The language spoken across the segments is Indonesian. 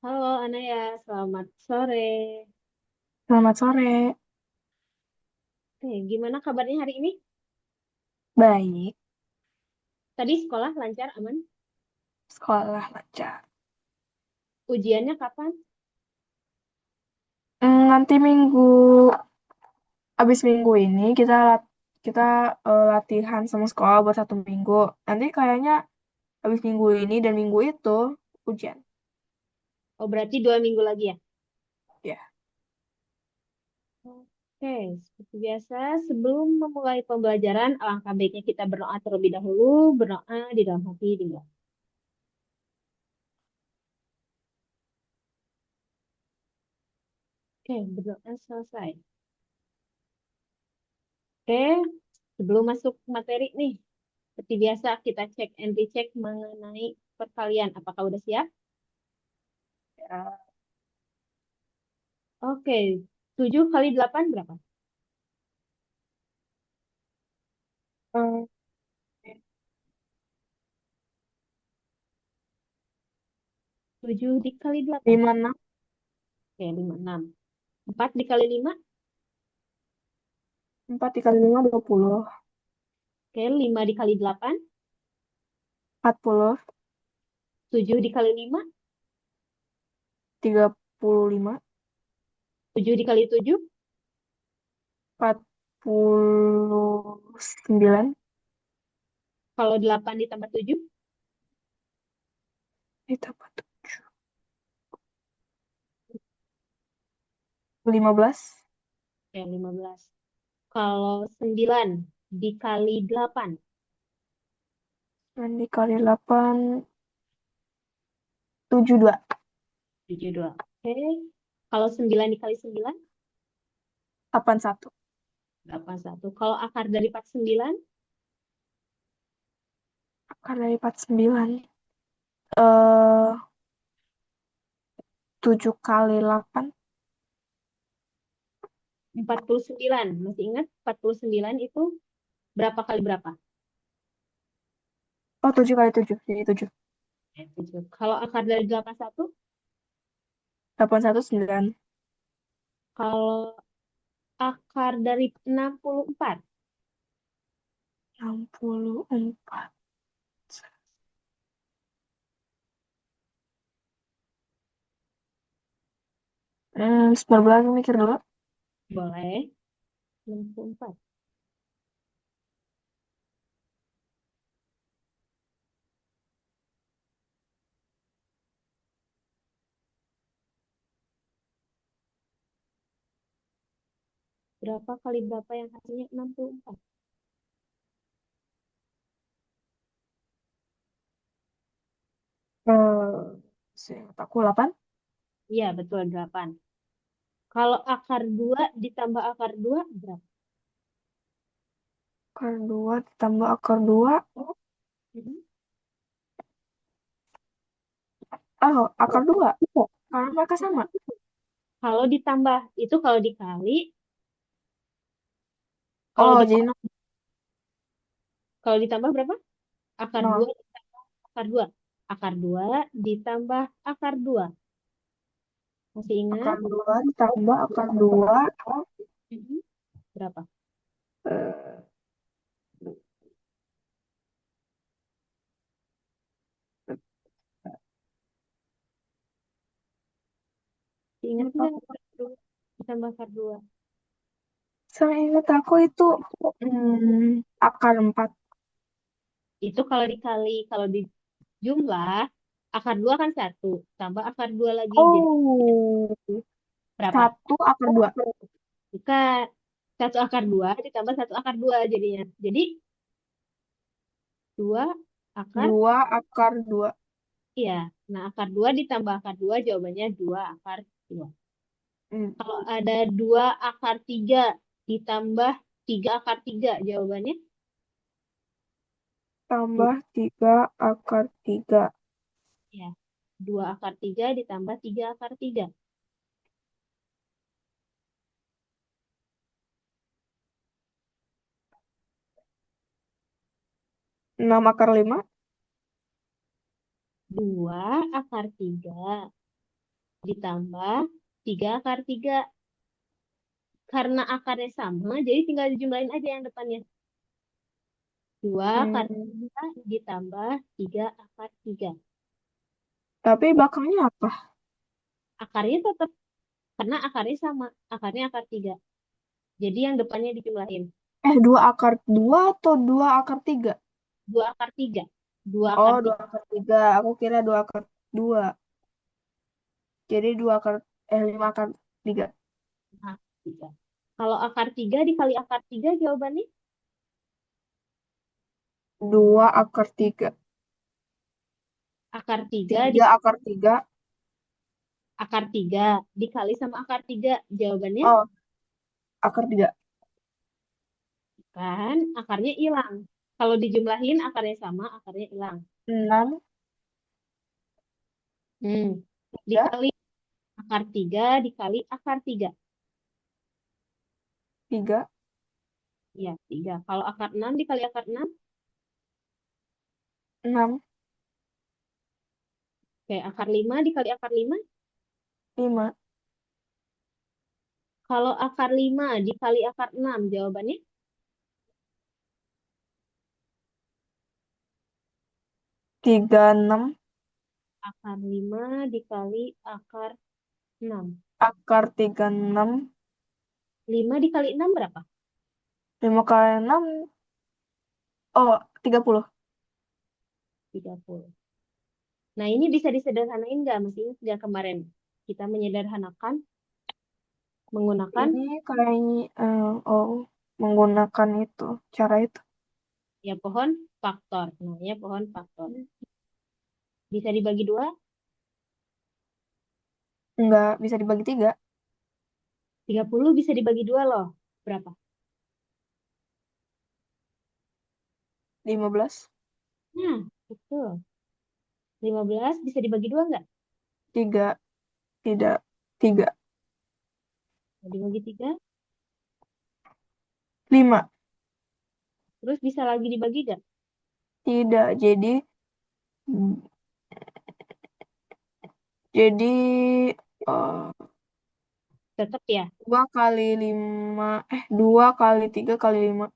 Halo Anaya, selamat sore. Selamat sore. Gimana kabarnya hari ini? Baik, Tadi sekolah lancar, aman? sekolah lancar. Ujiannya kapan? Nanti abis minggu ini kita latihan sama sekolah buat 1 minggu. Nanti kayaknya abis minggu ini dan minggu itu ujian. Oh, berarti 2 minggu lagi ya? Ya. Oke, seperti biasa, sebelum memulai pembelajaran, alangkah baiknya kita berdoa terlebih dahulu, berdoa di dalam hati, di dalam. Oke, berdoa selesai. Oke, sebelum masuk materi nih, seperti biasa kita cek and recheck mengenai perkalian. Apakah udah siap? Ya. Oke, 7 kali 8 berapa? Hmm, 7 dikali 8. 5, 6, Oke, 56. 4 dikali 5. 4 dikali 5, 20. Oke, 5 dikali 8. 40, 7 dikali 5. 35, 7 dikali 7. 49, Kalau 8 ditambah 7. ditambah 15, Oke, 15. Kalau 9 dikali 8. dan dikali 8, 72, 72. Oke. Kalau 9 dikali 9. 81. 81. Kalau akar dari 49. Akar dari 49. eh 7 kali 8. 49. Masih ingat 49 itu berapa kali berapa? Oh, 7 kali 7. Jadi 7. 7. Kalau akar dari 81. 81, 9. Kalau akar dari 64. 64. 19 mikir dulu. Boleh. 64. Berapa kali berapa yang hasilnya 64? Seingat aku 8. Iya, betul 8. Kalau akar 2 ditambah akar 2 berapa? Akar 2 ditambah akar 2. Mhm. Oh, akar 2. Karena mereka sama. Kalau ditambah itu kalau dikali, kalau Oh, di jadi kalau ditambah berapa? Akar 2 0. ditambah akar 2. Akar 2 ditambah akar 2. Masih Akar ingat? 2 ditambah akar 2. Mhm. Berapa? eh, Masih ingat nggak akar 2 ditambah akar 2? Seingat aku itu akar 4. Itu kalau dikali, kalau di jumlah, akar 2 kan satu, tambah akar 2 lagi jadi Oh, berapa? 1 akar 2. Bukan. Satu akar 2 ditambah satu akar 2 jadinya. Jadi 2 akar. 2 akar 2. Iya, nah akar 2 ditambah akar 2 jawabannya 2 akar 2. Hmm, Kalau ada 2 akar 3 ditambah 3 akar 3 jawabannya du- tambah 3 akar 3. ya, 2 akar 3 ditambah 3 akar 3. 6 akar 5. 2 akar 3 ditambah 3 akar 3. Karena akarnya sama, jadi tinggal dijumlahin aja yang depannya. 2 akar Hmm, 3 ditambah 3 akar 3. tapi belakangnya apa? Akarnya tetap, karena akarnya sama. Akarnya akar 3. Jadi yang depannya dijumlahin. 2 akar 2 atau 2 akar 3? 2 akar 3. 2 Oh, akar dua 3. akar tiga. Aku kira 2 akar 2. Jadi 5 akar 3. Akar 3. Kalau akar 3 dikali akar 3 jawabannya 2 akar 3. akar 3 di 3 akar 3. akar 3 dikali sama akar 3. Jawabannya Oh, akar 3. kan akarnya hilang. Kalau dijumlahin akarnya sama, akarnya hilang. 6. Hmm. 3. Dikali akar 3 dikali akar 3. 3. Ya, 3. Kalau akar 6 dikali akar 6, 6. kayak akar 5 dikali akar 5. 5. Kalau akar 5 dikali akar 6, jawabannya 36. akar 5 dikali akar 6. Akar 36. 5 dikali 6 berapa? 5 kali 6. Oh, 30. 30. Nah, ini bisa disederhanain nggak? Masih ingat nggak kemarin? Kita menyederhanakan menggunakan Ini kayaknya, oh, menggunakan itu. Cara itu. ya pohon faktor. Namanya pohon faktor. Bisa dibagi dua, Enggak bisa dibagi 3. 30 bisa dibagi dua loh. Berapa? 15. Nah, betul. 15 bisa dibagi dua nggak? 3. Tidak. 3. Bisa dibagi tiga, 5. terus bisa lagi dibagi nggak? Tidak. Jadi eh, Tetap ya. 2 kali 5. 2 kali 3 kali 5.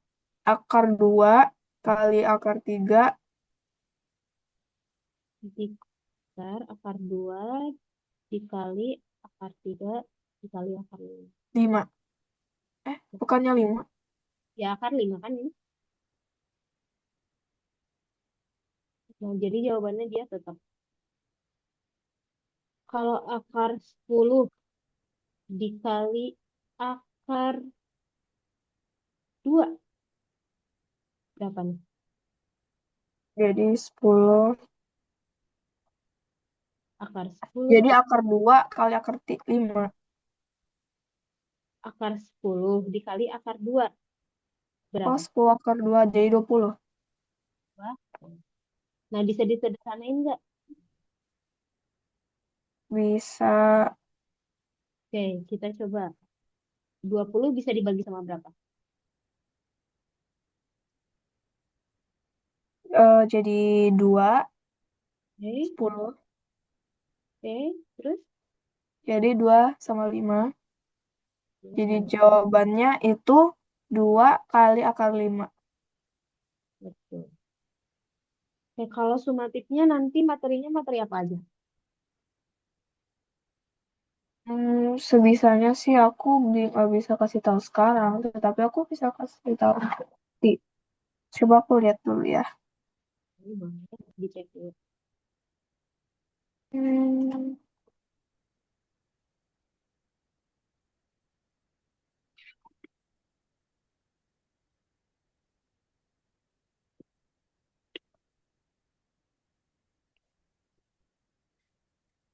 Akar 2 kali akar 3. Akar, akar 2 dikali akar 3 dikali akar 5. 5. Bukannya 5. Ya, akar 5 kan ini. Nah, jadi jawabannya dia tetap. Kalau akar 10 dikali akar 2 berapa nih? Jadi 10. Akar 10, Jadi akar 2 kali akar 5. akar 10 dikali akar 2 Oh, berapa? 10 akar 2 jadi 20. Wah. Nah, bisa disederhanain nggak? Bisa, Oke, kita coba. 20 bisa dibagi sama berapa? jadi 2. Oke, 10. oke, terus? Jadi 2 sama 5. Dua Jadi sama jawabannya itu 2 kali akar 5. betul. Oke, kalau sumatifnya nanti materinya materi apa aja? Sebisanya sih aku nggak bisa kasih tahu sekarang, tetapi aku bisa kasih tahu nanti. Coba aku lihat dulu ya. Ini boleh dicek dulu. Hmm,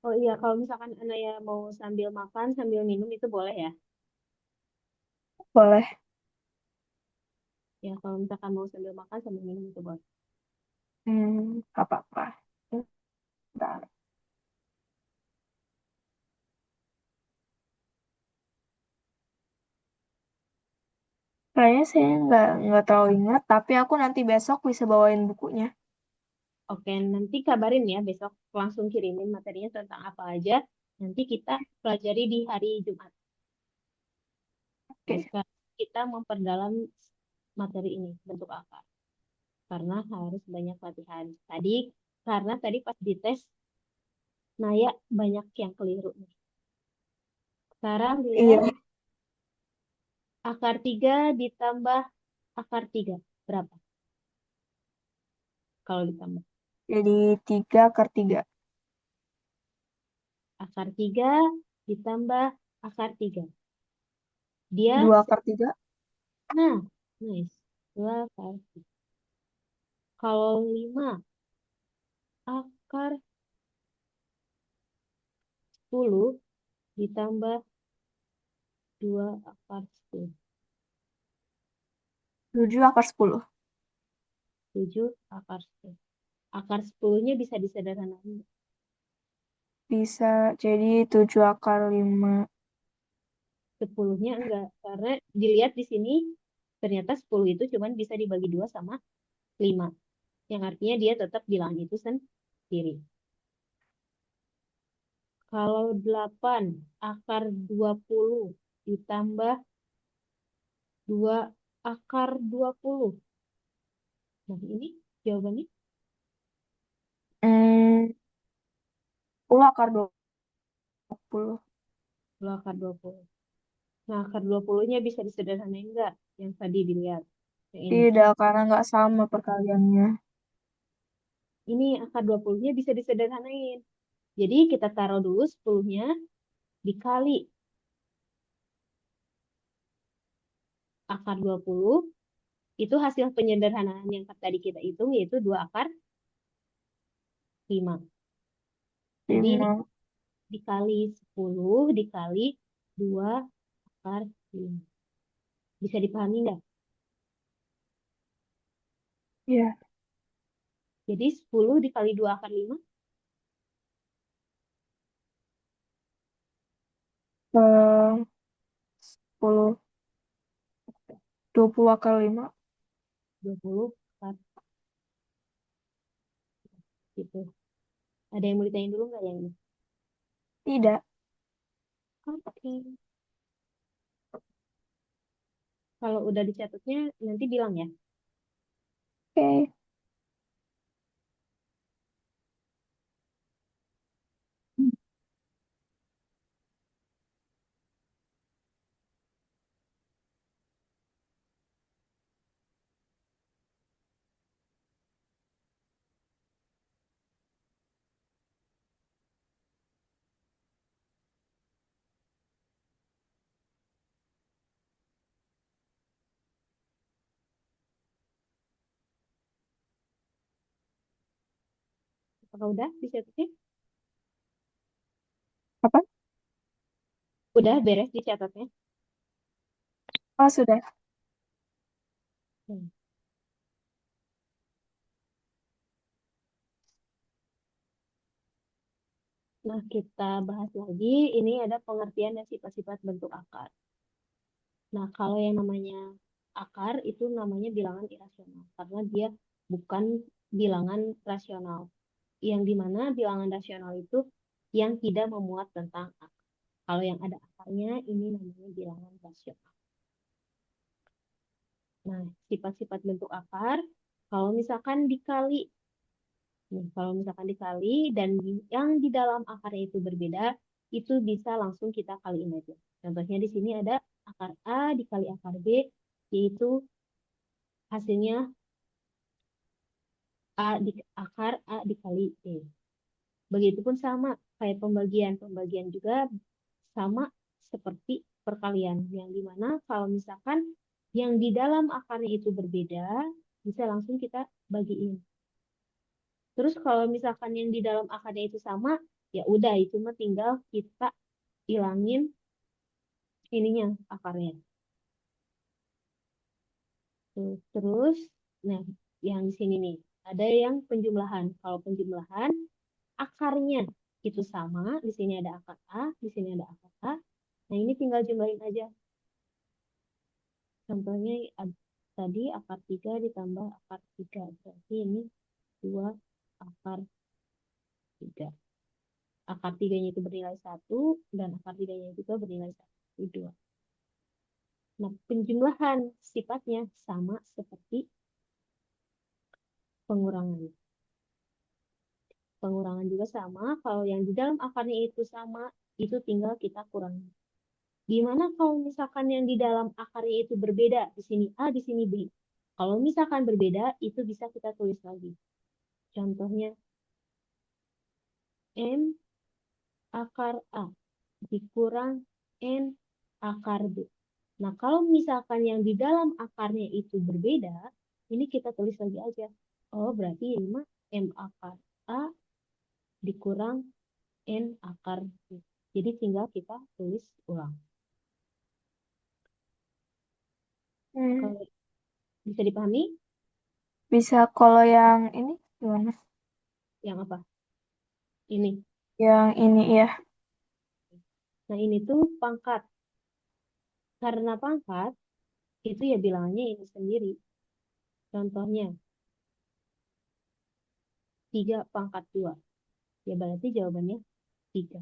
Oh iya, kalau misalkan Anaya mau sambil makan, sambil minum itu boleh ya? boleh. Ya, kalau misalkan mau sambil makan, sambil minum itu boleh. Apa-apa. Bentar. Kayaknya saya nggak terlalu ingat, tapi aku nanti besok bisa bawain bukunya. Oke, nanti kabarin ya besok langsung kirimin materinya tentang apa aja. Nanti kita pelajari di hari Jumat. Nah, Oke. sekarang kita memperdalam materi ini, bentuk akar. Karena harus banyak latihan. Karena tadi pas dites, Naya banyak yang keliru nih. Sekarang dilihat Iya, akar 3 ditambah akar 3. Berapa kalau ditambah? jadi 3/3. Akar 3 ditambah akar 3. Dia, 2/3. nah, nice. 2 akar 3. Kalau 5 akar 10 ditambah 2 akar 10. 7/10. 7 akar 10. Akar 10-nya bisa disederhanakan. Bisa jadi 7/5. 10-nya enggak. Karena dilihat di sini, ternyata 10 itu cuman bisa dibagi 2 sama 5. Yang artinya dia tetap bilangan itu sendiri. Kalau 8 akar 20 ditambah 2 akar 20. Nah, ini jawabannya Hmm, 10/20. 2 akar 20. Nah, akar 20-nya bisa disederhanain enggak? Yang tadi dilihat. Yang ini. Tidak, karena nggak sama perkaliannya. Ini akar 20-nya bisa disederhanain. Jadi kita taruh dulu 10-nya dikali akar 20. Itu hasil penyederhanaan yang tadi kita hitung, yaitu 2 akar 5. Jadi ini 5. dikali 10 dikali 2 akar 5. Bisa dipahami nggak? Iya. Jadi 10 dikali 2 akar 5, Eh, 10. 20/5. 20 akar gitu. Ada yang mau ditanyain dulu nggak yang ini? Tidak. Oke. Kalau udah dicatatnya, nanti bilang ya. Oke. Apakah udah dicatatnya? Apa? Udah beres dicatatnya? Oh, sudah. Hmm. Nah, kita bahas lagi. Ini ada pengertian dan sifat-sifat bentuk akar. Nah, kalau yang namanya akar itu namanya bilangan irasional. Karena dia bukan bilangan rasional. Yang dimana bilangan rasional itu yang tidak memuat tentang akar. Kalau yang ada akarnya, ini namanya bilangan rasional. Nah, sifat-sifat bentuk akar, kalau misalkan dikali, nih, kalau misalkan dikali dan yang di dalam akarnya itu berbeda, itu bisa langsung kita kaliin aja. Contohnya di sini ada akar A dikali akar B, yaitu hasilnya akar A dikali B. Begitupun sama kayak pembagian. Pembagian juga sama seperti perkalian. Yang dimana kalau misalkan yang di dalam akarnya itu berbeda, bisa langsung kita bagiin. Terus kalau misalkan yang di dalam akarnya itu sama, ya udah itu mah tinggal kita ilangin ininya akarnya. Tuh, terus, nah yang di sini nih ada yang penjumlahan. Kalau penjumlahan akarnya itu sama, di sini ada akar A, di sini ada akar A. Nah ini tinggal jumlahin aja. Contohnya tadi akar 3 ditambah akar 3. Berarti ini 2 akar 3. Akar 3-nya itu bernilai 1 dan akar 3-nya juga bernilai 1, 2. Nah, penjumlahan sifatnya sama seperti pengurangan. Pengurangan juga sama, kalau yang di dalam akarnya itu sama, itu tinggal kita kurangi. Gimana kalau misalkan yang di dalam akarnya itu berbeda, di sini A, di sini B. Kalau misalkan berbeda, itu bisa kita tulis lagi. Contohnya, M akar A dikurang N akar B. Nah, kalau misalkan yang di dalam akarnya itu berbeda, ini kita tulis lagi aja. Oh, berarti ini mah M akar A dikurang N akar B. Jadi tinggal kita tulis ulang. Hmm. Kalau bisa dipahami, Bisa kalau yang ini gimana? yang apa? Ini. Yang ini ya. Nah, ini tuh pangkat. Karena pangkat, itu ya bilangannya ini sendiri. Contohnya, 3 pangkat 2. Ya berarti jawabannya 3.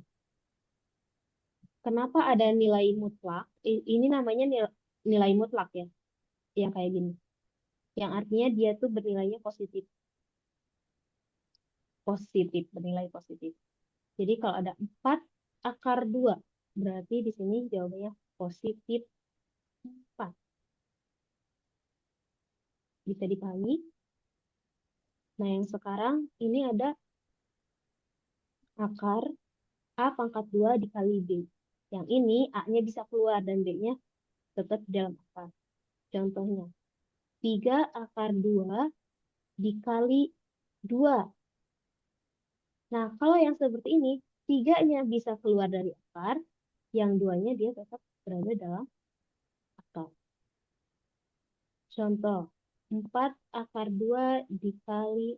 Kenapa ada nilai mutlak? Ini namanya nilai mutlak ya, yang kayak gini. Yang artinya dia tuh bernilainya positif. Positif, bernilai positif. Jadi kalau ada 4 akar 2, berarti di sini jawabannya positif 4. Bisa dipahami? Nah, yang sekarang ini ada akar A pangkat 2 dikali B. Yang ini A-nya bisa keluar dan B-nya tetap di dalam akar. Contohnya, 3 akar 2 dikali 2. Nah, kalau yang seperti ini, 3-nya bisa keluar dari akar, yang 2-nya dia tetap berada dalam akar. Contoh, 4 akar 2 dikali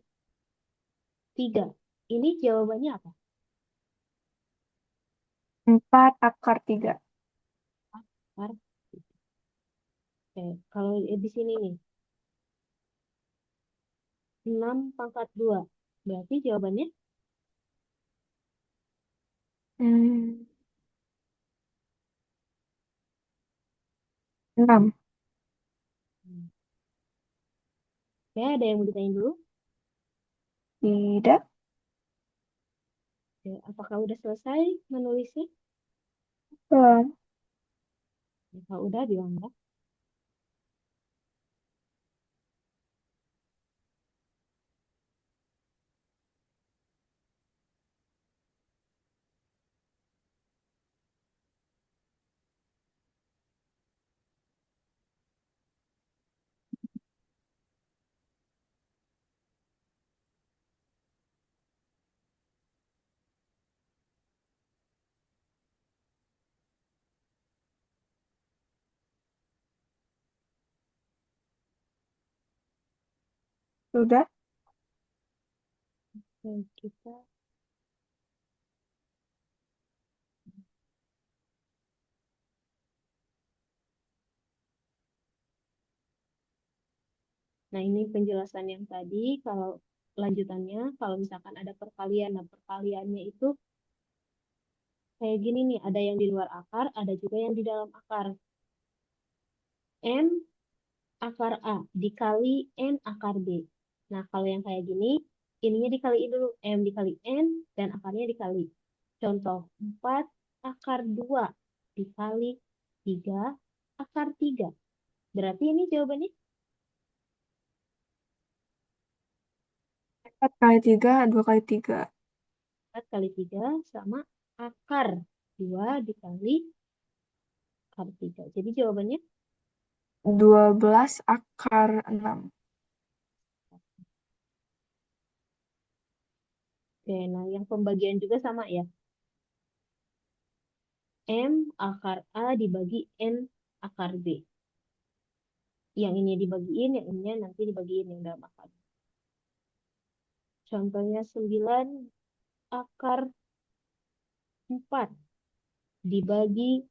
3. Ini jawabannya apa? 4 akar 3. Akar. Oke, kalau di sini nih, 6 pangkat 2. Berarti jawabannya Hmm. 6. Oke, ada yang mau ditanya dulu? Tidak. Oke, apakah udah selesai menulisnya? Belum. Ya, kalau udah bilang ya. Sudah. Oke, kita. Nah, ini penjelasan yang tadi. Kalau lanjutannya, kalau misalkan ada perkalian, nah perkaliannya itu kayak gini nih, ada yang di luar akar, ada juga yang di dalam akar. M akar A dikali N akar B. Nah, kalau yang kayak gini, ininya dikaliin dulu. M dikali N dan akarnya dikali. Contoh, 4 akar 2 dikali 3 akar 3. Berarti ini jawabannya 4 kali 3, 2 kali 3. 4 kali 3 sama akar 2 dikali akar 3. Jadi jawabannya 12 akar 6. oke. Nah, yang pembagian juga sama ya. M akar A dibagi N akar B. Yang ini dibagiin, yang ini nanti dibagiin yang dalam akar. Contohnya 9 akar 4 dibagi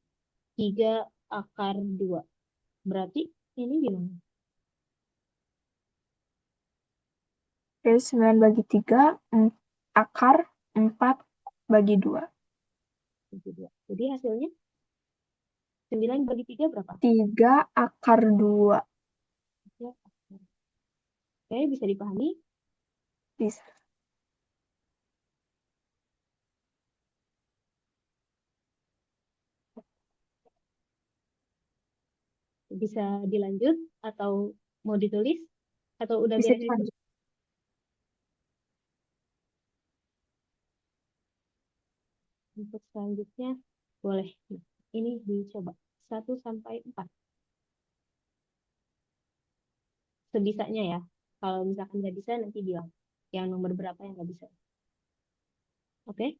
3 akar 2. Berarti ini gimana? Oke, 9 bagi 3, akar 4 bagi 2. Bagi dua. Jadi hasilnya 9 bagi 3 berapa? 3 akar 2. Ya. Oke, bisa dipahami? Bisa. Bisa dilanjut atau mau ditulis? Atau udah Bisa beres? dilanjut. Untuk selanjutnya, boleh. Nah, ini dicoba. 1 sampai 4. Sebisanya ya. Kalau misalkan nggak bisa, nanti bilang. Yang nomor berapa yang nggak bisa. Oke?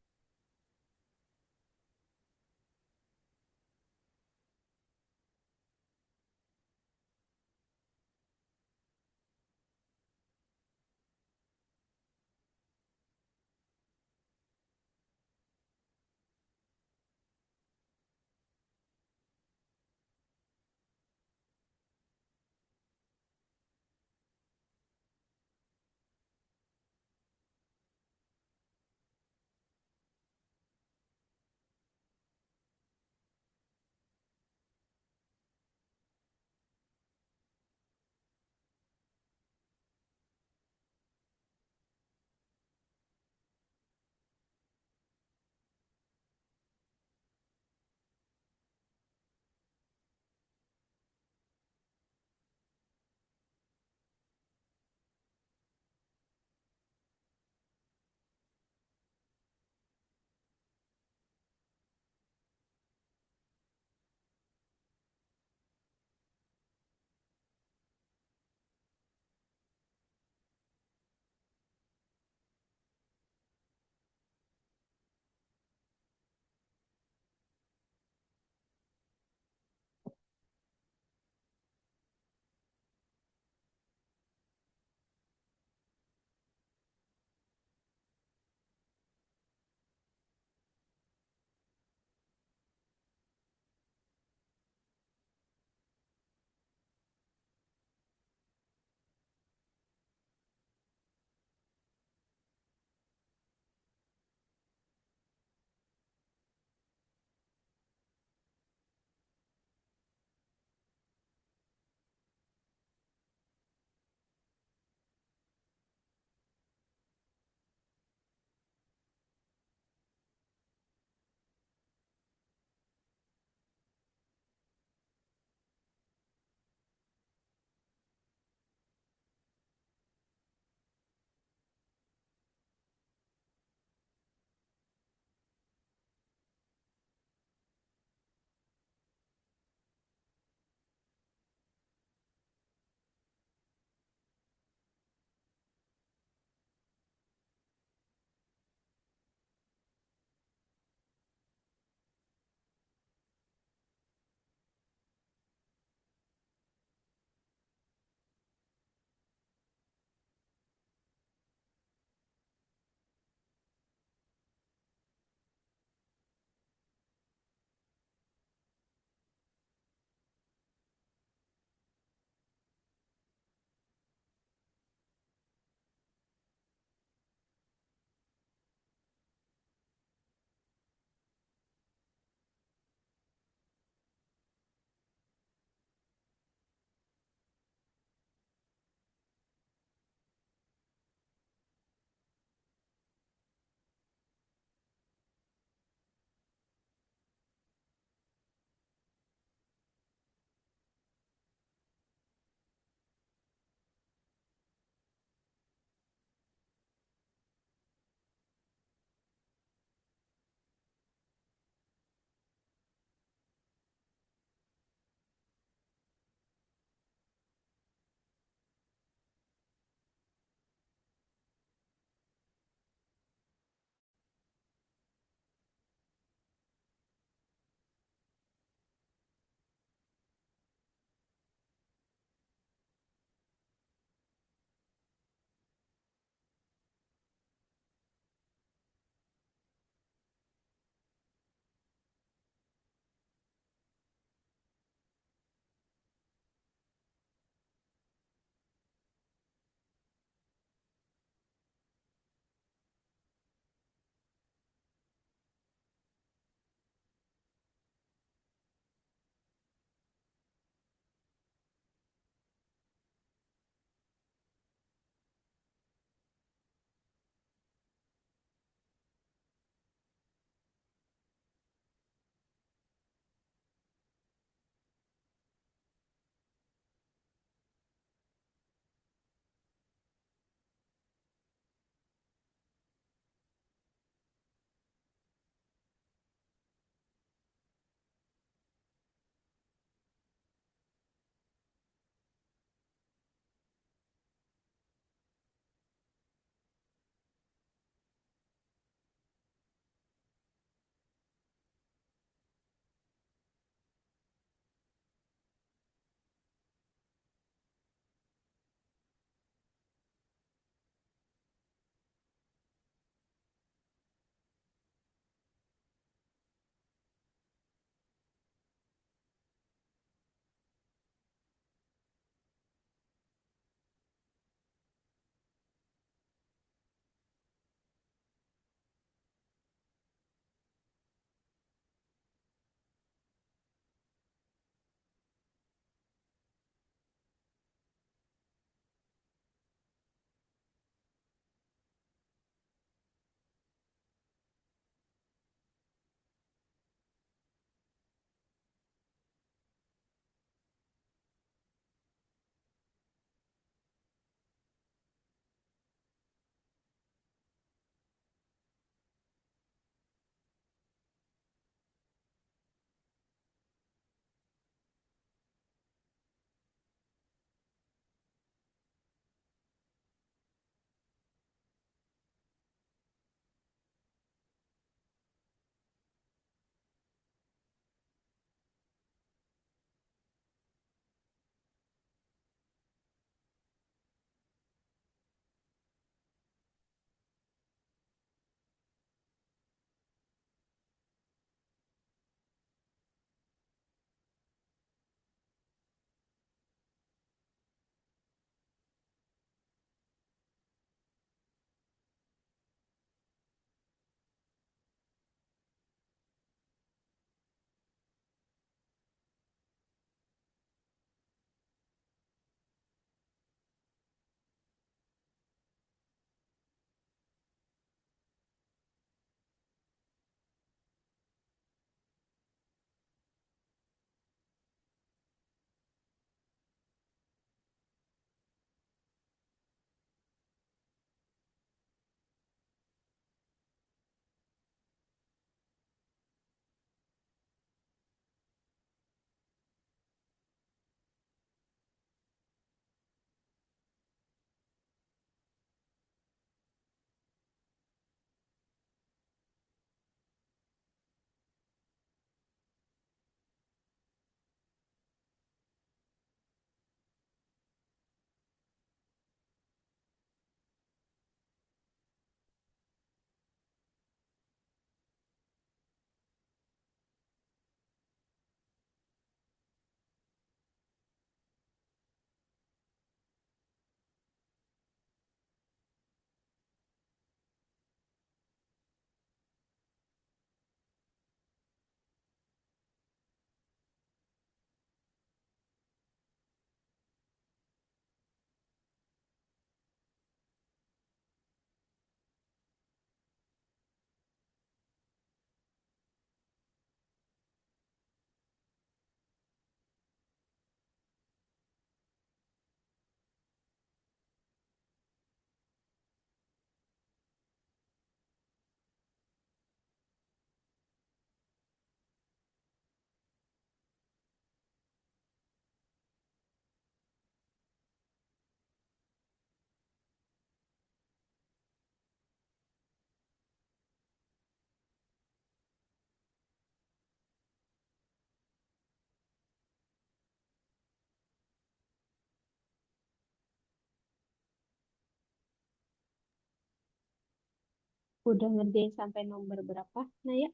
Udah ngerjain sampai nomor berapa, Naya?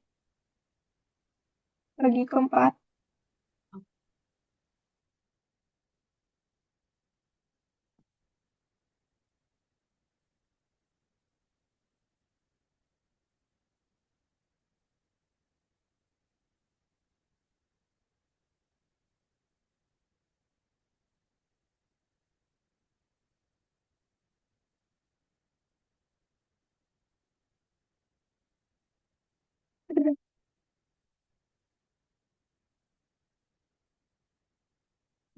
Lagi keempat. Udah,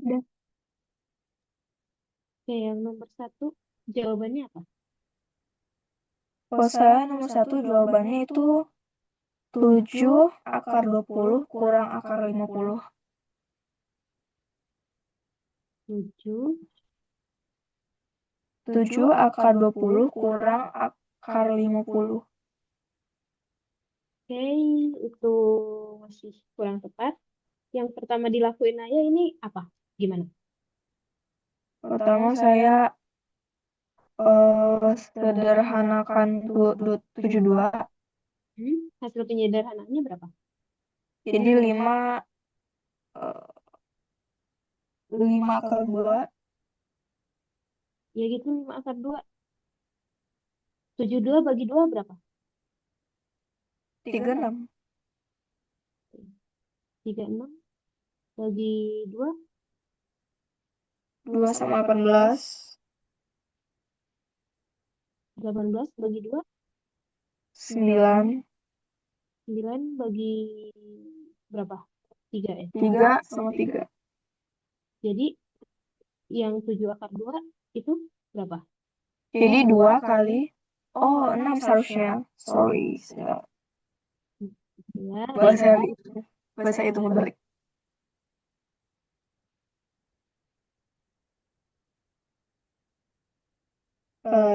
udah. Oke, yang nomor satu, jawabannya apa? Kalau saya nomor satu jawabannya itu 7 akar 20 kurang akar 50. 7. 7 akar 20 kurang akar 50. Oke, itu masih kurang tepat. Yang pertama dilakuin Naya ini apa? Gimana? Pertama saya sederhanakan 72. Hasil penyederhanaannya berapa? Jadi 5 akar 2, Ya gitu, 5 akar 2. 72 bagi 2 berapa? 36. 36 bagi 2, 2 sama 18. 18 bagi 2, 9. 9 bagi berapa? 3 ya. 3 sama 3. Jadi yang 7 akar 2 itu berapa? Jadi 2 kali. Oh, 6 seharusnya. Sorry. Ya, Bahasa bahasa hitung balik.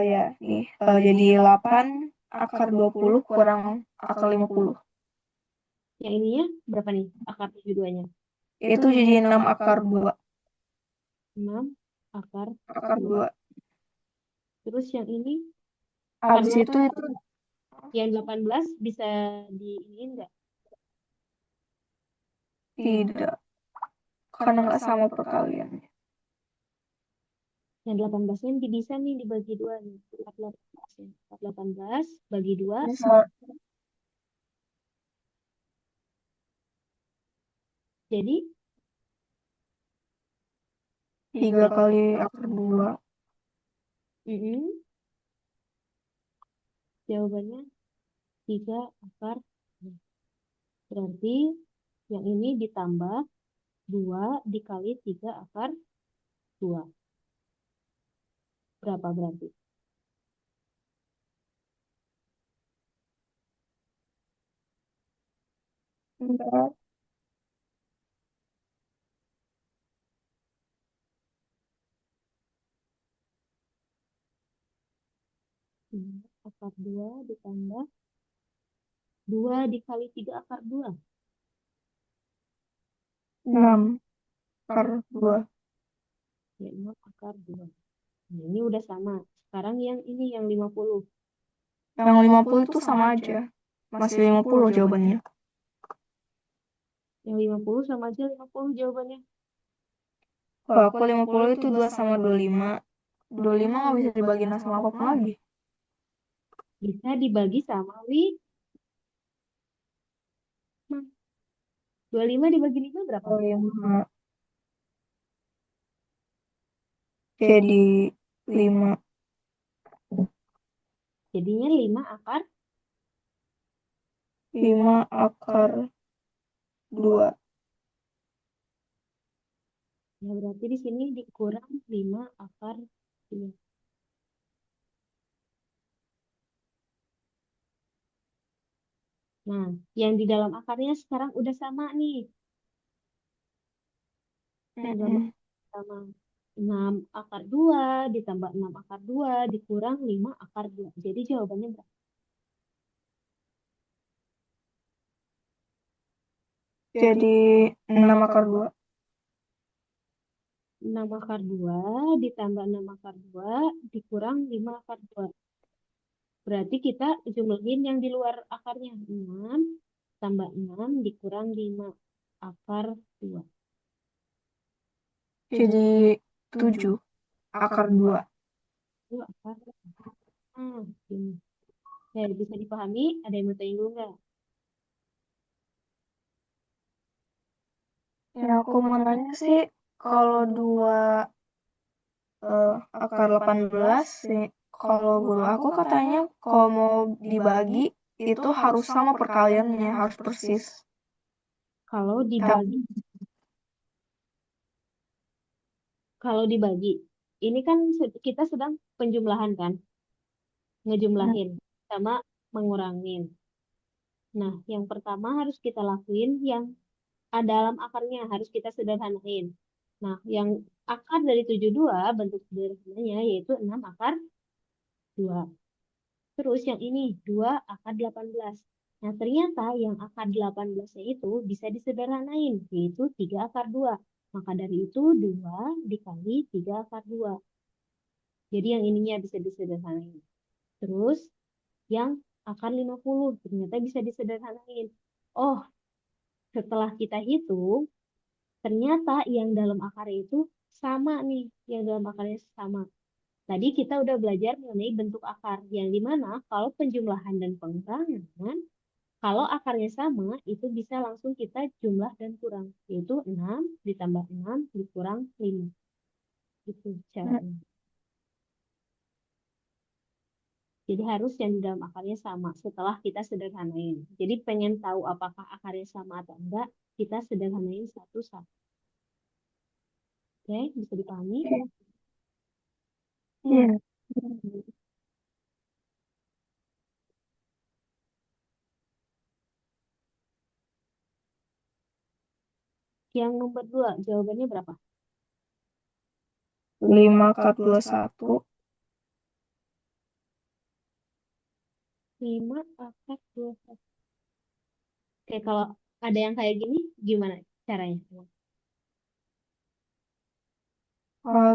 Ya, nih. Jadi 8 akar 20 kurang akar 50. yang ininya berapa nih akar 72-nya? Itu jadi 6 akar 2. 6 akar Akar 2. terus yang ini akar Habis itu yang 18 bisa diinin nggak? tidak. Karena nggak sama perkaliannya. Yang 18-nya bisa nih dibagi 2 nih. 18 ya. 18 bagi 2, jadi 3 kali akar 2. mm, jawabannya 3 akar. Berarti yang ini ditambah 2 dikali 3 akar 2. Berapa berarti? Bentar. Akar 2 ditambah 2 dikali 3 akar 2. 6 akar 2. Ya, 6 akar 2. Nah, ini udah sama. Sekarang yang ini yang 50. Yang 50 itu sama aja. Masih 50 jawabannya. Yang 50 sama aja 50 jawabannya. Kalau aku 50 itu 2 sama 25. 25 nggak bisa dibagi sama apapun lagi. Bisa dibagi sama 25 dibagi 5 berapa? 25 jadi 5. Jadinya 5 akar. 5 akar 2. Ya, berarti di sini dikurang 5 akar 2. Nah, yang di dalam akarnya sekarang udah sama nih. Yang dalam sama 6 akar 2 ditambah 6 akar 2 dikurang 5 akar 2. Jadi jawabannya berapa? Jadi 6 akar 2. 6 akar 2 ditambah 6 akar 2 dikurang 5 akar 2. Berarti kita jumlahin yang di luar akarnya. 6 tambah 6 dikurang 5 akar 2. Jadi 7 akar 2. Itu akar. Ini. Ya, bisa dipahami? Ada yang mau tanya dulu nggak? Ya, aku mau nanya sih, kalau 2 akar 18 sih, kalau guru aku katanya kalau mau dibagi itu harus sama perkaliannya, harus persis. Kalau Tapi dibagi, kalau dibagi, ini kan kita sedang penjumlahan kan, ngejumlahin sama mengurangin. Nah, yang pertama harus kita lakuin yang dalam akarnya harus kita sederhanain. Nah, yang akar dari 72 bentuk sederhananya yaitu 6 akar 2. Terus yang ini 2 akar 18. Nah, ternyata yang akar 18-nya itu bisa disederhanain, yaitu 3 akar 2. Maka dari itu 2 dikali 3 akar 2. Jadi yang ininya bisa disederhanain. Terus yang akar 50 ternyata bisa disederhanain. Oh, setelah kita hitung, ternyata yang dalam akarnya itu sama nih, yang dalam akarnya sama. Tadi kita udah belajar mengenai bentuk akar, yang dimana kalau penjumlahan dan pengurangan, kalau akarnya sama, itu bisa langsung kita jumlah dan kurang, yaitu 6 ditambah 6 dikurang 5. Itu caranya. Jadi harus yang di dalam akarnya sama setelah kita sederhanain. Jadi pengen tahu apakah akarnya sama atau enggak, kita sederhanain satu-satu. Oke, bisa dipahami? iya. Yang nomor 2, jawabannya berapa? 5 akar 21. 5 akar 21. Oke, kalau ada yang kayak gini, gimana caranya? Kalau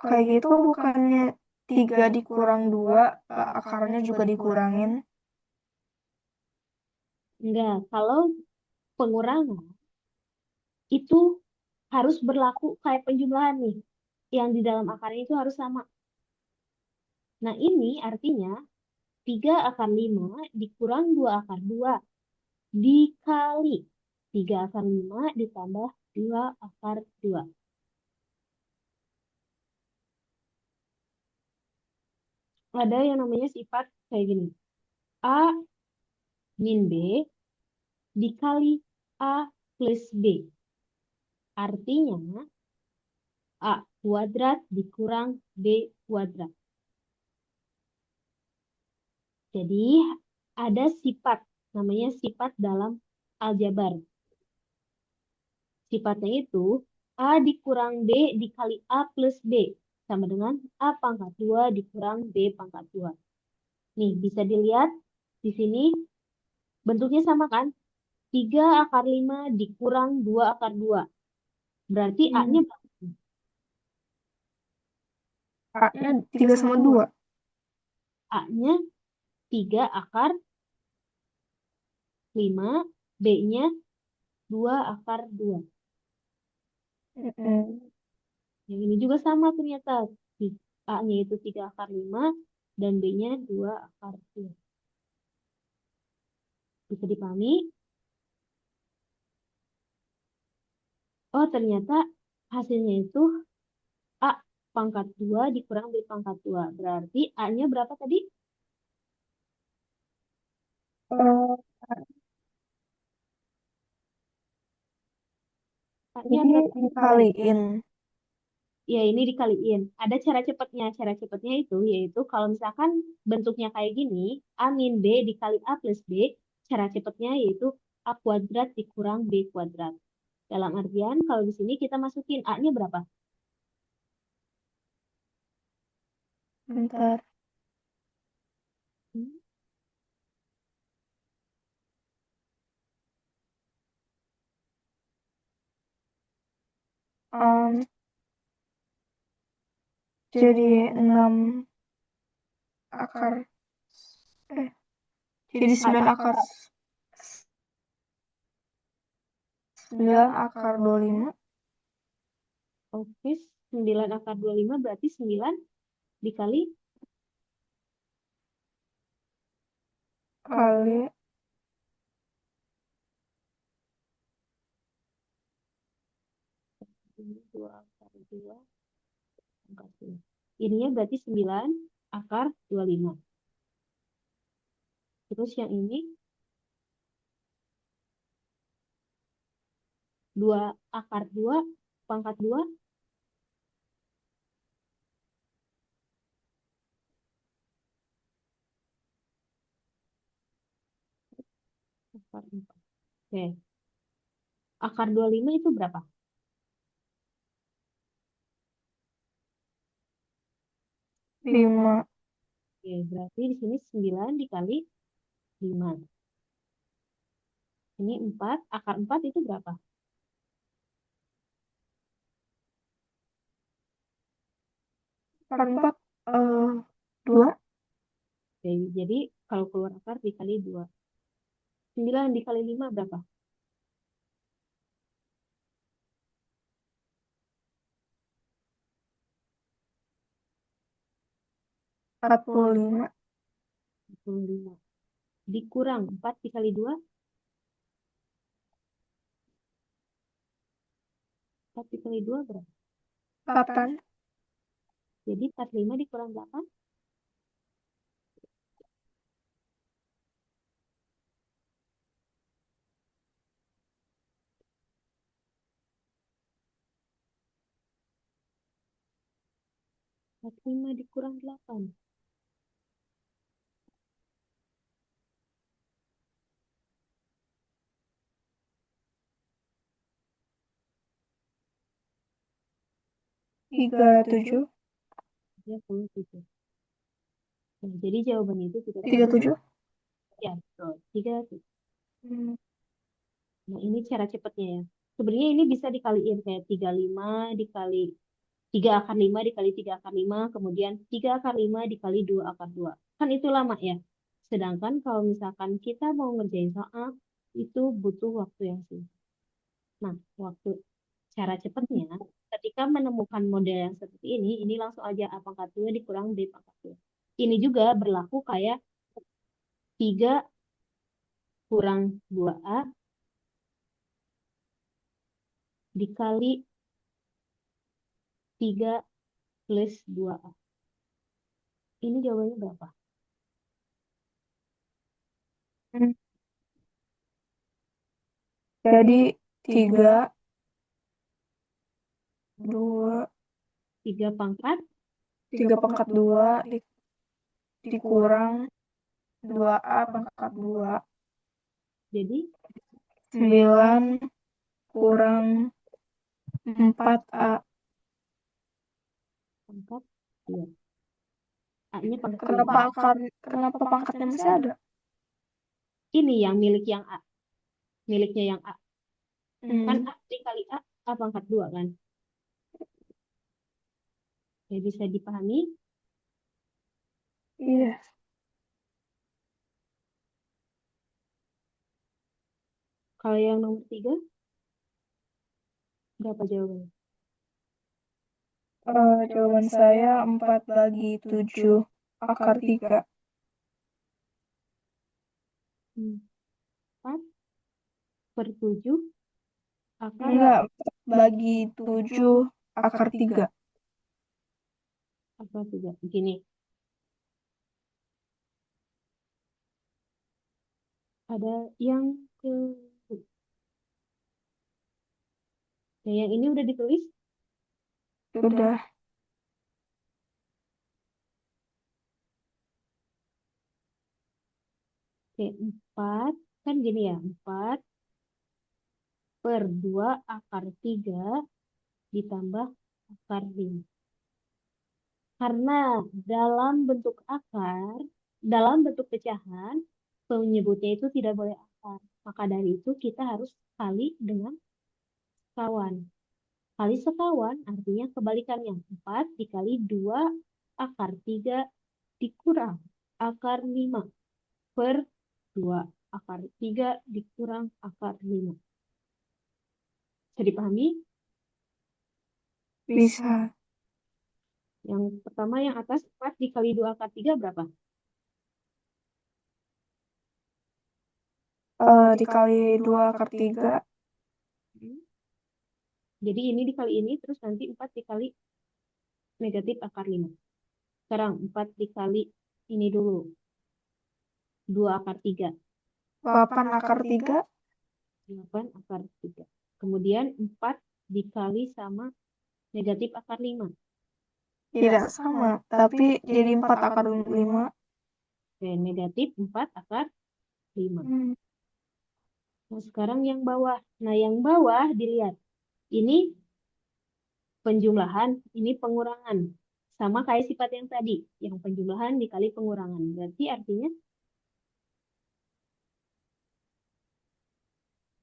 kayak gitu bukannya 3 dikurang 2, akarnya juga dikurangin. Enggak, kalau pengurangan itu harus berlaku kayak penjumlahan nih. Yang di dalam akarnya itu harus sama. Nah, ini artinya 3 akar 5 dikurang 2 akar 2 dikali 3 akar 5 ditambah 2 akar 2. Ada yang namanya sifat kayak gini. A min B dikali A plus B. Artinya A kuadrat dikurang B kuadrat. Jadi ada sifat, namanya sifat dalam aljabar. Sifatnya itu A dikurang B dikali A plus B. Sama dengan A pangkat 2 dikurang B pangkat 2. Nih, bisa dilihat di sini bentuknya sama kan? 3 akar 5 dikurang 2 akar 2. Berarti A-nya berapa? A-nya 3 sama 2. A-nya 3 akar 5, B-nya 2 akar 2. Yang ini juga sama ternyata. A-nya itu 3 akar 5 dan B-nya 2 akar 2. Bisa dipahami? Oh, ternyata hasilnya itu A pangkat 2 dikurang B pangkat 2. Berarti A-nya berapa tadi? A-nya Ini berapa? dikaliin. Ya, ini dikaliin. Ada cara cepatnya. Cara cepatnya itu yaitu kalau misalkan bentuknya kayak gini, A min B dikali A plus B, cara cepatnya yaitu A kuadrat dikurang B kuadrat. Dalam artian, kalau di sini kita masukin A-nya berapa? Bentar. Hmm, Um, jadi 6 akar Jadi 9 akar 9 akar 25 Oke, 9 akar 25 berarti 9 dikali kali 2 akar 2 angka 10. Ininya berarti 9 akar 25. Terus yang ini 2 akar 2 pangkat 2 akar 4. Oke. Akar 25 itu berapa? 5 Oke, berarti di sini 9 dikali 5. Ini 4, akar 4 itu berapa? akar 4 2 Oke, jadi kalau keluar akar dikali 2. 9 dikali 5 berapa? 45 45. Dikurang 4 dikali 2, 4 dikali 2 berapa? 8 Jadi 45 dikurang 8, 45 dikurang 8. 37 37. Nah, jadi jawabannya itu 37. 37 Ya, betul. 37. Hmm. Nah, ini cara cepatnya ya. Sebenarnya ini bisa dikaliin kayak 35 dikali 3 akar 5 dikali 3 akar 5, kemudian 3 akar 5 dikali 2 akar 2. Kan itu lama ya. Sedangkan kalau misalkan kita mau ngerjain soal, itu butuh waktu yang singkat. Nah, cara cepatnya, ketika menemukan model yang seperti ini langsung aja A pangkat 2 dikurang B pangkat 2. Ini juga berlaku kayak 3 kurang 2A dikali 3 plus 2A. Ini jawabannya berapa? Jadi 3 2 3 pangkat 3 pangkat 2 dikurang 2A pangkat 2 jadi 9 kurang 4A. pangkat 2. A-nya pangkat 2. Kenapa pangkatnya masih ada? Ini yang milik yang A. Miliknya yang A. Kan Hmm. A dikali A, A pangkat 2 kan? Ya, bisa dipahami. Iya. Kalau yang nomor 3, berapa jawabannya? Jawaban saya 4 bagi 7 akar 3. 4 per 7 akar Enggak, 4 bagi 7 akar 3. 3. Begini, ada yang ke... Nah, yang ini udah ditulis. Sudah. Oke, 4. Kan gini ya, 4 per 2 akar 3 ditambah akar 5. Karena dalam bentuk akar, dalam bentuk pecahan, penyebutnya itu tidak boleh akar. Maka dari itu kita harus kali dengan sekawan. Kali sekawan artinya kebalikannya. 4 dikali 2 akar 3 dikurang akar 5. per 2. Akar 3 dikurang akar 5. Bisa dipahami? Bisa. Yang pertama yang atas 4 dikali 2 akar 3 berapa? Dikali 2 akar 3. Hmm. Jadi ini dikali ini, terus nanti 4 dikali negatif akar 5. Sekarang 4 dikali ini dulu. 2 akar 3. 8 akar 3. 8 akar 3. Kemudian 4 dikali sama negatif akar 5. Tidak sama, tapi jadi 4 akar 5. Oke, negatif 4 akar 5. Hmm. Nah, sekarang yang bawah. Nah, yang bawah dilihat. Ini penjumlahan, ini pengurangan. Sama kayak sifat yang tadi. Yang penjumlahan dikali pengurangan. Berarti artinya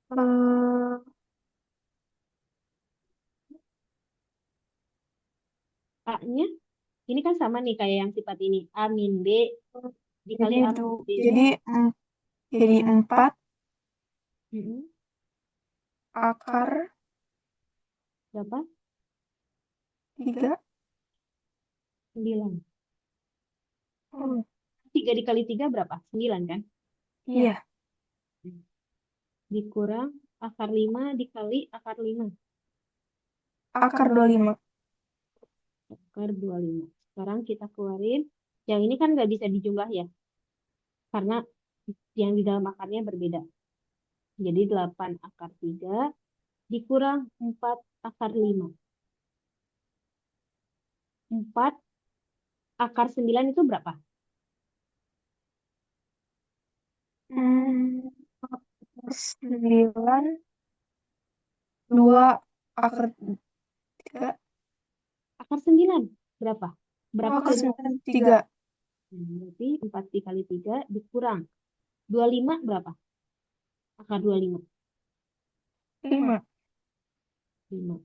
Eh, A-nya, ini kan sama nih kayak yang sifat ini. A min B jadi dikali A du, plus B. jadi jadi 4 Mm-mm. akar Berapa? 3. 9. Hmm. 3 dikali 3 berapa? 9 kan? Iya, Hmm. Dikurang akar 5 dikali akar 5. akar 25. Akar 25. Sekarang kita keluarin. Yang ini kan nggak bisa dijumlah ya. Karena yang di dalam akarnya berbeda. Jadi 8 akar 3 dikurang 4 akar 5. 4 akar 9 itu berapa? Hmm, akar 9, 2 akar 3. Akar 9 berapa? Oh, Berapa akar kali? 9, 3. Berarti 4 dikali 3 dikurang 25 berapa? Akar 25. 5. 5.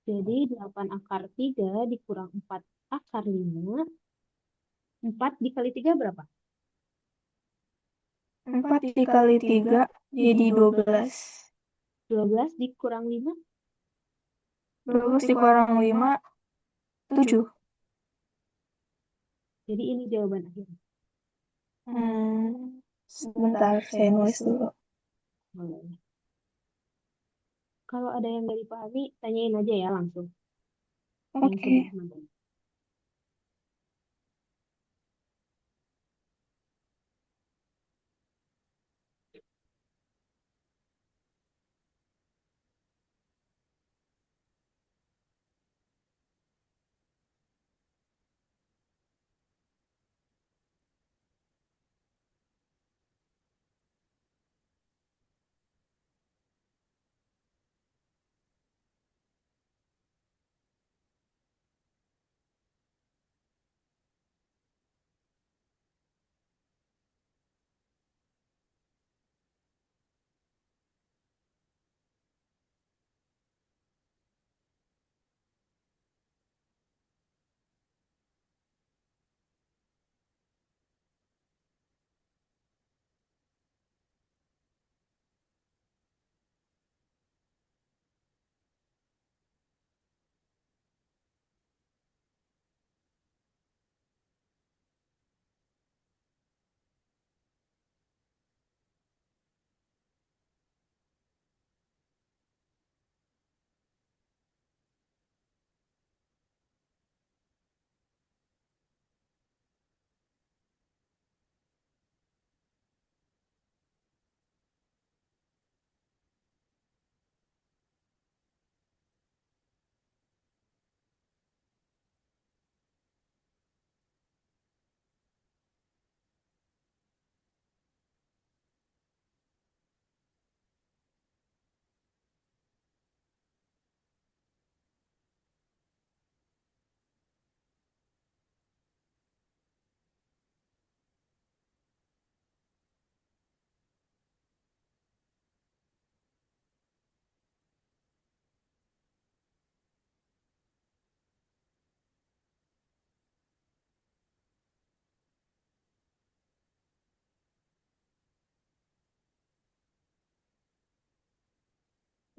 Jadi 8 akar 3 dikurang 4 akar 5. 4 dikali 3 berapa? 4 dikali 3 jadi 12. 12 dikurang 5. 12 dikurang 5, 7. Jadi ini jawaban akhir. Sebentar, saya nulis dulu. Boleh. Kalau ada yang nggak dipahami, tanyain aja ya langsung. Yang Oke. sudah nonton.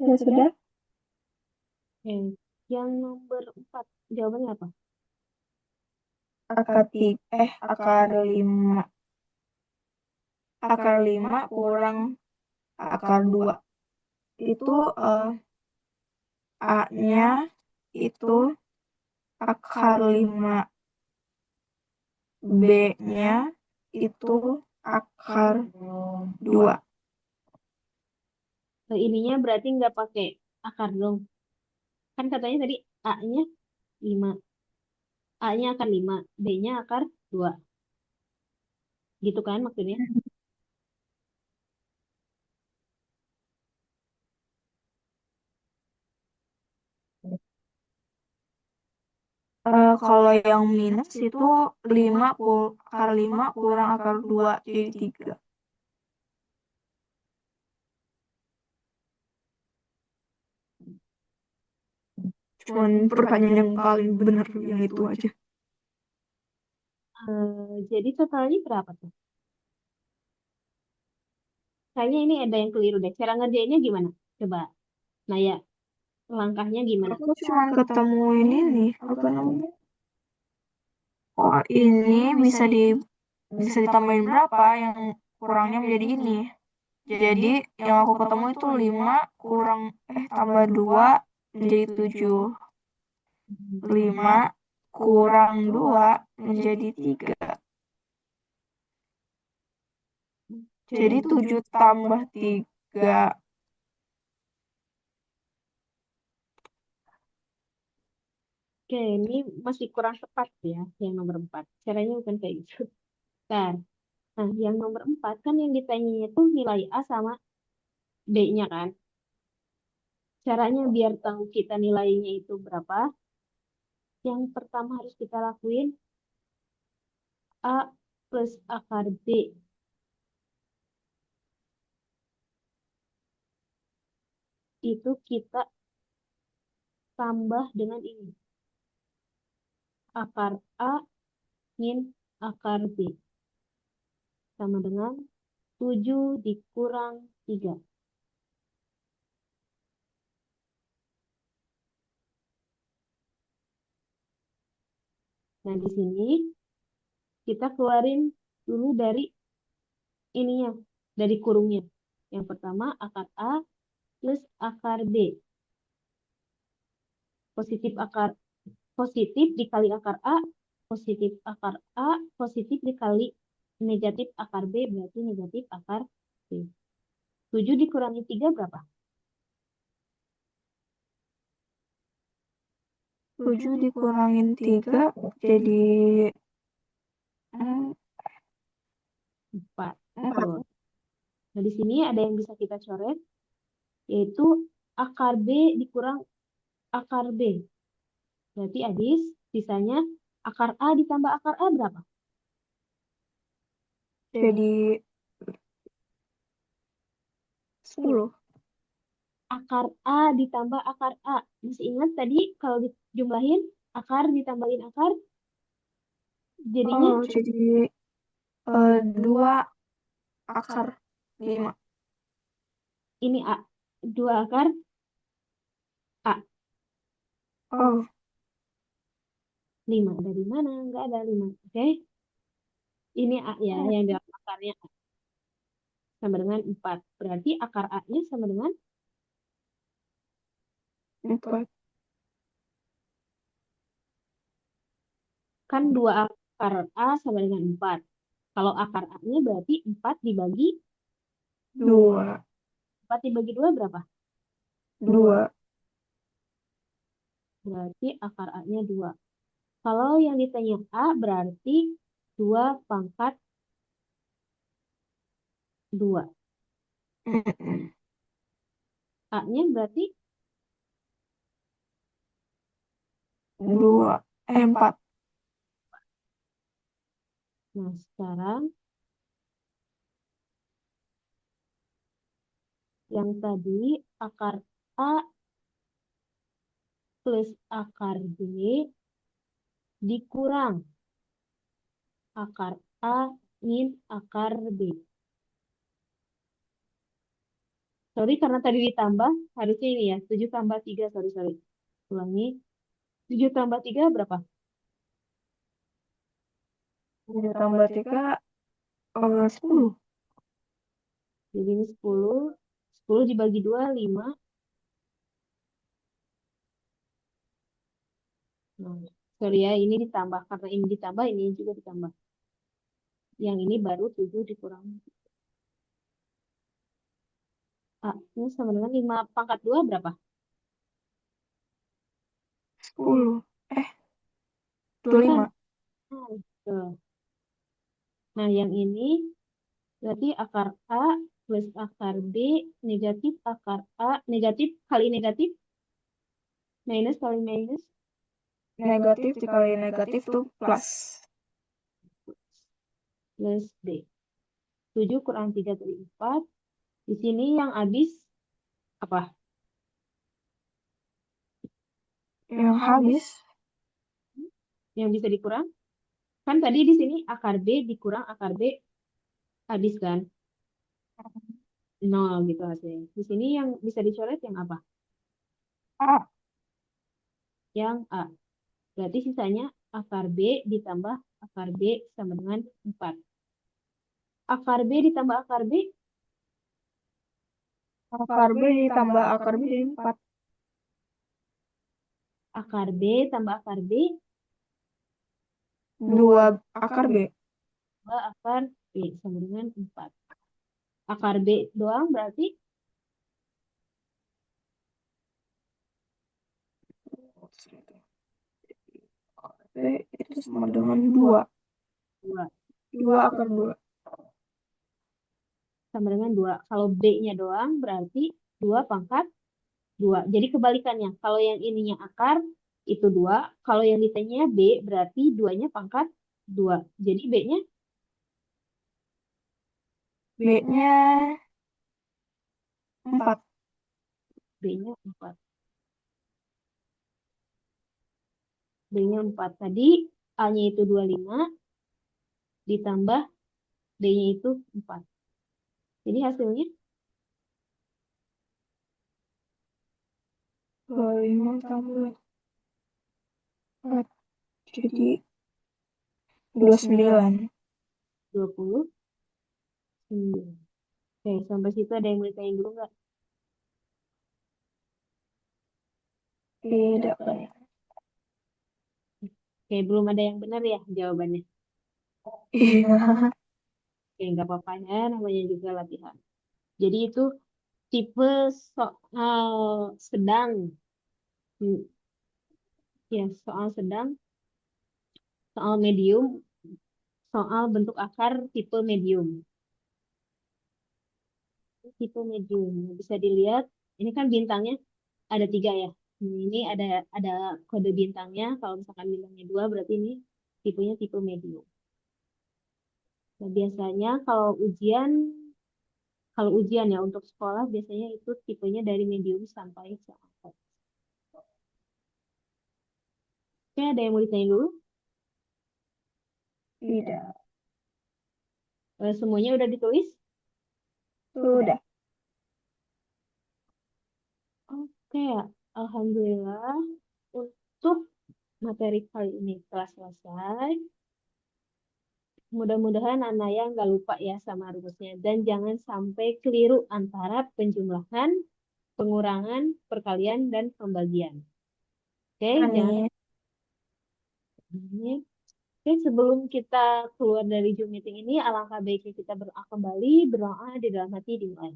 Ya sudah. Eh, yang nomor 4, jawabannya apa? Akar 5. Akar 5 kurang akar 2. Itu A-nya itu akar 5. B-nya itu akar 2. Ininya berarti nggak pakai akar dong. Kan katanya tadi A-nya 5. A-nya akar 5, B-nya akar 2. Gitu kan maksudnya? Kalau yang minus itu akar 5 kurang akar 2 jadi 3. Cuman pertanyaan yang paling benar yang itu aja. Jadi totalnya berapa tuh? Kayaknya ini ada yang keliru deh. Cara ngerjainnya gimana? Coba, Naya, langkahnya gimana? Aku cuma ketemuin ini apa namanya? Oh, ini bisa ditambahin berapa yang kurangnya menjadi ini. Jadi yang aku ketemu itu 5 kurang tambah 2 menjadi 7. 5 kurang 2 menjadi 3. Jadi 7 tambah 3. Oke, ini masih kurang tepat ya, yang nomor 4. Caranya bukan kayak gitu. Bentar. Nah, yang nomor 4 kan yang ditanyanya tuh nilai A sama B-nya kan. Caranya biar tahu kita nilainya itu berapa, yang pertama harus kita lakuin A plus akar B. Itu kita tambah dengan ini. Akar A min akar B. Sama dengan 7 dikurang 3. Nah, di sini kita keluarin dulu dari ininya, dari kurungnya. Yang pertama akar A plus akar B. Positif akar positif dikali akar A, positif akar A, positif dikali negatif akar B, berarti negatif akar B. 7 dikurangi 3 berapa? 7 dikurangin 3 jadi 4. 4. Betul. Nah, di sini ada yang bisa kita coret, yaitu akar B dikurang akar B. Berarti habis, sisanya akar A ditambah akar A berapa? Jadi 10. Akar A ditambah akar A. Masih ingat tadi kalau dijumlahin, akar ditambahin akar, jadinya Oh, jadi 2 akar 5. ini A. 2 akar A. Oh, 5. Dari mana? Nggak ada 5. Oke. Ini A ya, yang dalam akarnya A. Sama dengan 4. Berarti akar A-nya sama dengan 4. kan 2 akar A sama dengan 4. Kalau akar A-nya berarti 4 dibagi 2. 4 dibagi 2 berapa? 2. Berarti akar A-nya 2. Kalau yang ditanya A berarti 2 pangkat 2. A-nya berarti 2. 4. nah sekarang yang tadi akar A plus akar B dikurang akar A min akar B. Sorry, karena tadi ditambah, harusnya ini ya, 7 tambah 3, sorry, sorry. Ulangi, 7 tambah 3 berapa? 7 tambah 3, 10. Jadi ini 10, 10 dibagi 2, 5. Nah, sorry ya, ini ditambah, karena ini ditambah, ini juga ditambah. Yang ini baru 7 dikurangi. A, ini sama dengan 5 pangkat 2 berapa? 10. Tuh kan? 25. Nah, tuh. Nah, yang ini berarti akar A plus akar B, negatif akar A, negatif kali negatif, minus kali minus, Negatif dikali negatif tuh plus. plus B. 7 kurang 3 dari 4. Di sini yang habis apa? Yang habis Yang bisa dikurang? Kan tadi di sini akar B dikurang akar B habis kan? 0 gitu hasilnya. Di sini yang bisa dicoret yang apa? A. Yang A. Berarti sisanya akar B ditambah akar B sama dengan 4. Akar B ditambah akar B, Akar B ditambah akar B jadi 4. akar B tambah akar B, 2 akar B. 2 akar B sama dengan 4. Akar B doang berarti B itu sama dengan 2. 2. 2 akar 2. Sama dengan 2. Kalau B-nya doang berarti 2 pangkat 2. Jadi kebalikannya. Kalau yang ininya akar itu 2. Kalau yang ditanya B berarti 2-nya pangkat 2. Jadi B-nya B-nya 4. B-nya 4. B-nya 4. Tadi A-nya itu 25 ditambah B-nya itu 4. Jadi hasilnya 25 tambah 4. Jadi 29. 29. Oke, sampai situ ada yang mau ditanyain dulu nggak? Tidak banyak. Oke, belum ada yang benar ya jawabannya. Iya. Oke, nggak apa-apa ya, namanya juga latihan. Jadi itu tipe soal sedang. Hmm, ya, soal sedang, soal medium, soal bentuk akar tipe medium. Tipe medium. Bisa dilihat, ini kan bintangnya ada 3 ya. Ini ada kode bintangnya. Kalau misalkan bintangnya 2 berarti ini tipenya tipe medium. Nah, biasanya kalau ujian ya untuk sekolah biasanya itu tipenya dari medium sampai seangkat. Oke, ada yang mau ditanya dulu? Tidak. Semuanya udah ditulis? Sudah. Oke, alhamdulillah untuk materi kali ini telah selesai. Mudah-mudahan Anaya nggak lupa ya sama rumusnya dan jangan sampai keliru antara penjumlahan, pengurangan, perkalian, dan pembagian. Oke, jangan. Amin. Oke, sebelum kita keluar dari Zoom meeting ini, alangkah baiknya kita berdoa kembali, berdoa di dalam hati dimulai.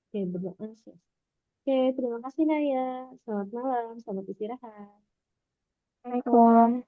Oke, berdoa. Oke, terima kasih Naya. Selamat malam, selamat istirahat. Waalaikumsalam.